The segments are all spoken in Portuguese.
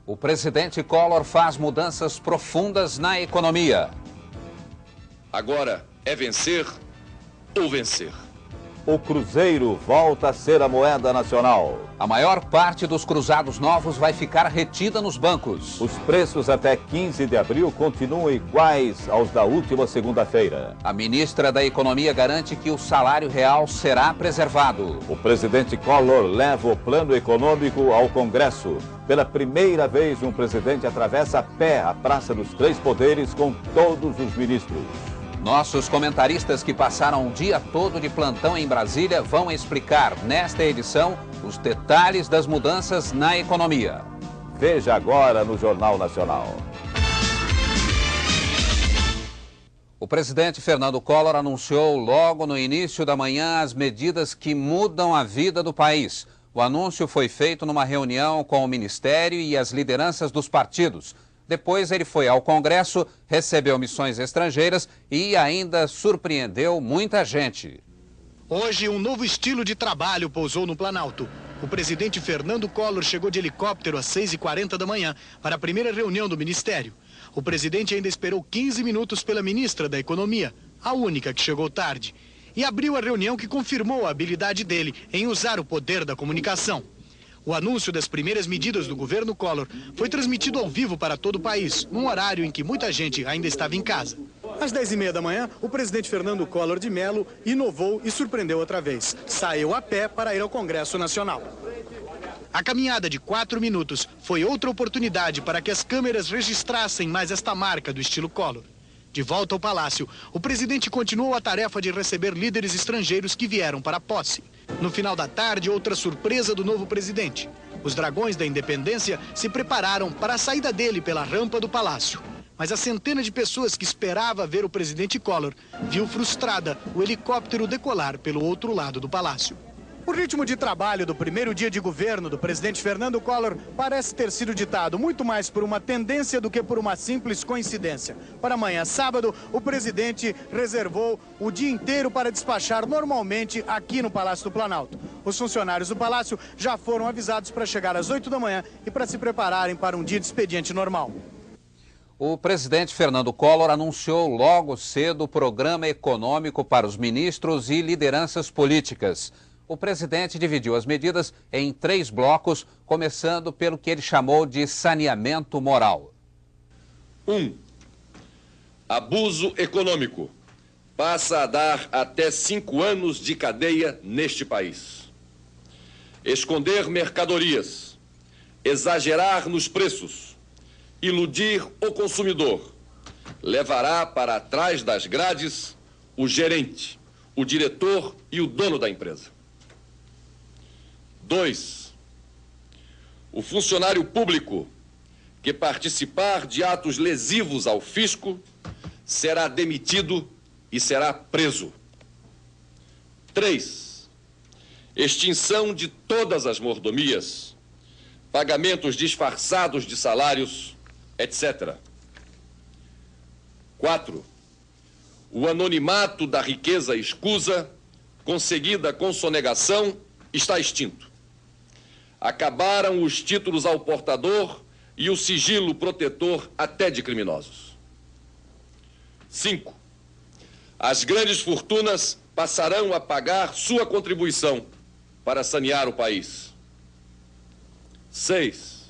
O presidente Collor faz mudanças profundas na economia. Agora é vencer ou vencer. O Cruzeiro volta a ser a moeda nacional. A maior parte dos cruzados novos vai ficar retida nos bancos. Os preços até 15 de abril continuam iguais aos da última segunda-feira. A ministra da Economia garante que o salário real será preservado. O presidente Collor leva o plano econômico ao Congresso. Pela primeira vez, um presidente atravessa a pé a Praça dos Três Poderes com todos os ministros. Nossos comentaristas que passaram o dia todo de plantão em Brasília vão explicar nesta edição os detalhes das mudanças na economia. Veja agora no Jornal Nacional. O presidente Fernando Collor anunciou logo no início da manhã as medidas que mudam a vida do país. O anúncio foi feito numa reunião com o Ministério e as lideranças dos partidos. Depois ele foi ao Congresso, recebeu missões estrangeiras e ainda surpreendeu muita gente. Hoje, um novo estilo de trabalho pousou no Planalto. O presidente Fernando Collor chegou de helicóptero às 6h40 da manhã para a primeira reunião do Ministério. O presidente ainda esperou 15 minutos pela ministra da Economia, a única que chegou tarde, e abriu a reunião que confirmou a habilidade dele em usar o poder da comunicação. O anúncio das primeiras medidas do governo Collor foi transmitido ao vivo para todo o país, num horário em que muita gente ainda estava em casa. Às 10h30 da manhã, o presidente Fernando Collor de Mello inovou e surpreendeu outra vez. Saiu a pé para ir ao Congresso Nacional. A caminhada de 4 minutos foi outra oportunidade para que as câmeras registrassem mais esta marca do estilo Collor. De volta ao Palácio, o presidente continuou a tarefa de receber líderes estrangeiros que vieram para a posse. No final da tarde, outra surpresa do novo presidente. Os dragões da independência se prepararam para a saída dele pela rampa do Palácio. Mas a centena de pessoas que esperava ver o presidente Collor viu frustrada o helicóptero decolar pelo outro lado do Palácio. O ritmo de trabalho do primeiro dia de governo do presidente Fernando Collor parece ter sido ditado muito mais por uma tendência do que por uma simples coincidência. Para amanhã, sábado, o presidente reservou o dia inteiro para despachar normalmente aqui no Palácio do Planalto. Os funcionários do Palácio já foram avisados para chegar às 8 da manhã e para se prepararem para um dia de expediente normal. O presidente Fernando Collor anunciou logo cedo o programa econômico para os ministros e lideranças políticas. O presidente dividiu as medidas em 3 blocos, começando pelo que ele chamou de saneamento moral. 1. Abuso econômico. Passa a dar até 5 anos de cadeia neste país. Esconder mercadorias. Exagerar nos preços. Iludir o consumidor. Levará para trás das grades o gerente, o diretor e o dono da empresa. 2. O funcionário público que participar de atos lesivos ao fisco será demitido e será preso. 3. Extinção de todas as mordomias, pagamentos disfarçados de salários, etc. 4. O anonimato da riqueza escusa, conseguida com sonegação, está extinto. Acabaram os títulos ao portador e o sigilo protetor até de criminosos. 5. As grandes fortunas passarão a pagar sua contribuição para sanear o país. 6.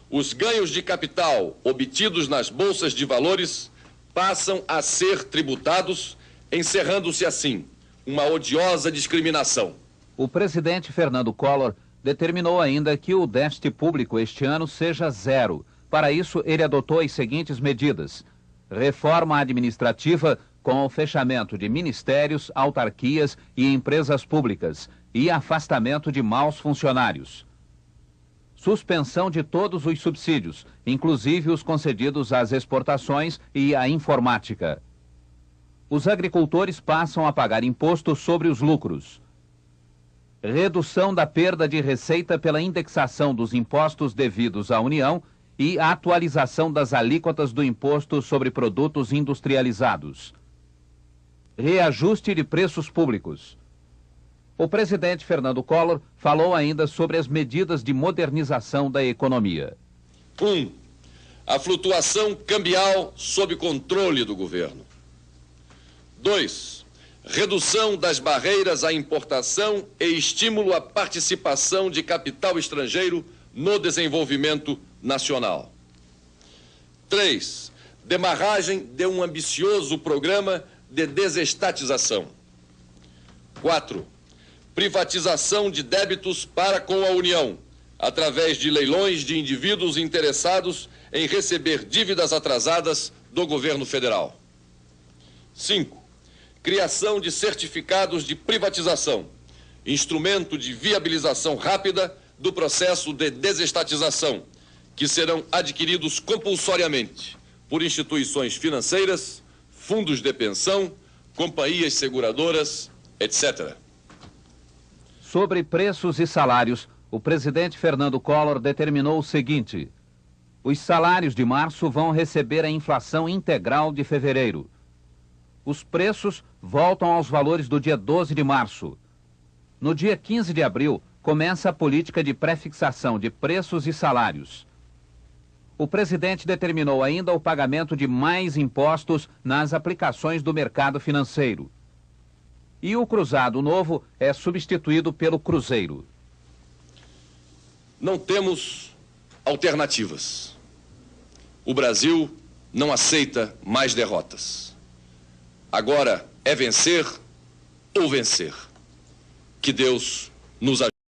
Os ganhos de capital obtidos nas bolsas de valores passam a ser tributados, encerrando-se assim uma odiosa discriminação. O presidente Fernando Collor determinou ainda que o déficit público este ano seja 0. Para isso, ele adotou as seguintes medidas: reforma administrativa com o fechamento de ministérios, autarquias e empresas públicas e afastamento de maus funcionários. Suspensão de todos os subsídios, inclusive os concedidos às exportações e à informática. Os agricultores passam a pagar imposto sobre os lucros. Redução da perda de receita pela indexação dos impostos devidos à União e a atualização das alíquotas do imposto sobre produtos industrializados. Reajuste de preços públicos. O presidente Fernando Collor falou ainda sobre as medidas de modernização da economia. 1. A flutuação cambial sob controle do governo. 2. Redução das barreiras à importação e estímulo à participação de capital estrangeiro no desenvolvimento nacional. 3. Demarragem de um ambicioso programa de desestatização. 4. Privatização de débitos para com a União, através de leilões de indivíduos interessados em receber dívidas atrasadas do governo federal. 5. Criação de certificados de privatização, instrumento de viabilização rápida do processo de desestatização, que serão adquiridos compulsoriamente por instituições financeiras, fundos de pensão, companhias seguradoras, etc. Sobre preços e salários, o presidente Fernando Collor determinou o seguinte: os salários de março vão receber a inflação integral de fevereiro. Os preços voltam aos valores do dia 12 de março. No dia 15 de abril, começa a política de prefixação de preços e salários. O presidente determinou ainda o pagamento de mais impostos nas aplicações do mercado financeiro. E o cruzado novo é substituído pelo cruzeiro. Não temos alternativas. O Brasil não aceita mais derrotas. Agora é vencer ou vencer. Que Deus nos ajude.